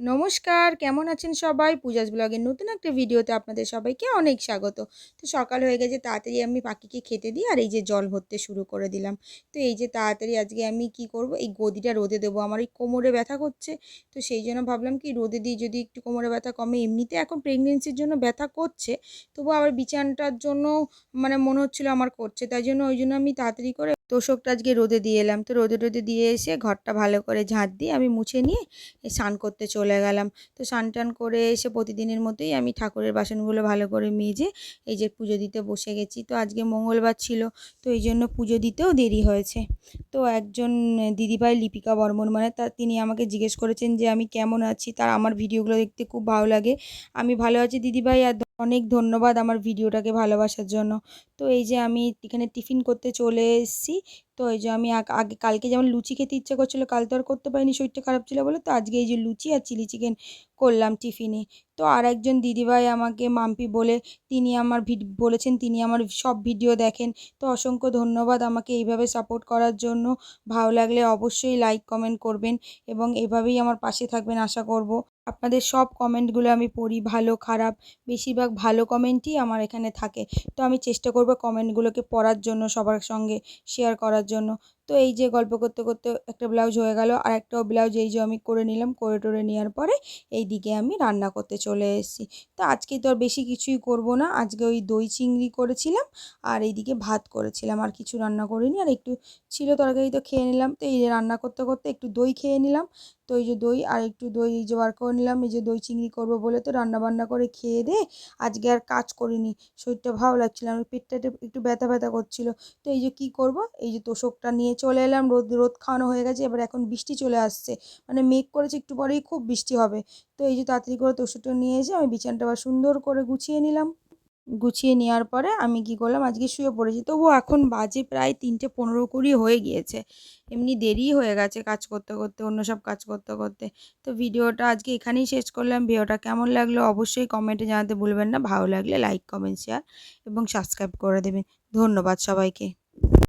নমস্কার, কেমন আছেন সবাই? পূজাস ব্লগের নতুন একটা ভিডিওতে আপনাদের সবাইকে অনেক স্বাগত। তো সকাল হয়ে গেছে, তাড়াতাড়ি আমি পাখিকে খেতে দিই আর এই যে জল ভরতে শুরু করে দিলাম। তো এই যে তাড়াতাড়ি আজকে আমি কি করব, এই গদিটা রোদে দেবো। আমার এই কোমরে ব্যথা করছে। তো সেই জন্য ভাবলাম কি রোদে দিই, যদি একটু কোমরে ব্যথা কমে। এমনিতে এখন প্রেগনেন্সির জন্য ব্যথা করছে, তবুও আবার বিছানাটার জন্য মানে মনে হচ্ছিল আমার করছে। তাই জন্য ওই জন্য আমি তাড়াতাড়ি করে তোশকটা আজকে রোদে দিয়ে এলাম। তো রোদে দিয়ে এসে ঘরটা ভালো করে ঝাঁট দিয়ে আমি মুছে নিয়ে স্নান করতে চলে গেলাম। তো স্নান টান করে এসে প্রতিদিনের মতোই আমি ঠাকুরের বাসনগুলো ভালো করে মেজে এই যে পুজো দিতে বসে গেছি। তো আজকে মঙ্গলবার ছিল, তো এই জন্য পুজো দিতেও দেরি হয়েছে। তো একজন দিদিভাই লিপিকা বর্মন, মানে তিনি আমাকে জিজ্ঞেস করেছেন যে আমি কেমন আছি। তার আমার ভিডিওগুলো দেখতে খুব ভালো লাগে। আমি ভালো আছি দিদিভাই, আর অনেক ধন্যবাদ আমার ভিডিওটাকে ভালোবাসার জন্য। তো এই যে আমি এখানে টিফিন করতে চলে এসেছি। তো এই যে আমি আগে কালকে যেমন লুচি খেতে ইচ্ছে করছিলো, কাল তো আর করতে পারিনি, শরীরটা খারাপ ছিল বলে। তো আজকে এই যে লুচি আর চিলি চিকেন করলাম টিফিনে। তো আর একজন দিদিভাই আমাকে মাম্পি বলে, তিনি আমার বলেছেন তিনি আমার সব ভিডিও দেখেন। তো অসংখ্য ধন্যবাদ আমাকে এইভাবে সাপোর্ট করার জন্য। ভালো লাগলে অবশ্যই লাইক কমেন্ট করবেন এবং এভাবেই আমার পাশে থাকবেন আশা করব। আপনাদের সব কমেন্টগুলো আমি পড়ি, ভালো খারাপ বেশিরভাগ ভালো কমেন্টই আমার এখানে থাকে। তো আমি চেষ্টা করব কমেন্টগুলোকে পড়ার জন্য, সবার সঙ্গে শেয়ার করার জন্য। তো এই যে গল্প করতে করতে একটা ব্লাউজ হয়ে গেল, আর একটাও ব্লাউজ এই যে আমি করে নিলাম। করে টোরে নেওয়ার পরে এই দিকে আমি রান্না করতে চলে এসেছি। তো আজকে তো আর বেশি কিছুই করব না, আজকে ওই দই চিংড়ি করেছিলাম আর এইদিকে ভাত করেছিলাম, আর কিছু রান্না করিনি। আর একটু ছিল তরকারি, তো খেয়ে নিলাম। তো এই যে রান্না করতে করতে একটু দই খেয়ে নিলাম। তো এই যে দই আর একটু দই এই যে বার করে নিলাম, এই যে দই চিংড়ি করবো বলে তো রান্না বান্না করে খেয়ে দিয়ে আজকে আর কাজ করিনি। শরীরটা ভালো লাগছিল না, পেটটা একটু ব্যথা ব্যথা করছিল। তো এই যে কি করব, এই যে তোশকটা নিয়ে চলে এলাম। রোদ খাওয়ানো হয়ে গেছে, এবার এখন বৃষ্টি চলে আসছে, মানে মেঘ করেছে, একটু পরেই খুব বৃষ্টি হবে। তো এই যে তাড়াতাড়ি করে তোশকটা নিয়ে এসে আমি বিছানাটা আবার সুন্দর করে গুছিয়ে নিলাম। গুছিয়ে নেওয়ার পরে আমি কি করলাম, আজকে শুয়ে পড়েছি। তবুও এখন বাজে প্রায় 3:15 হয়ে গিয়েছে। এমনি দেরি হয়ে গেছে কাজ করতে করতে, অন্য সব কাজ করতে করতে। তো ভিডিওটা আজকে এখানেই শেষ করলাম। ভিডিওটা কেমন লাগলো অবশ্যই কমেন্টে জানাতে ভুলবেন না। ভালো লাগলে লাইক কমেন্ট শেয়ার এবং সাবস্ক্রাইব করে দেবেন। ধন্যবাদ সবাইকে।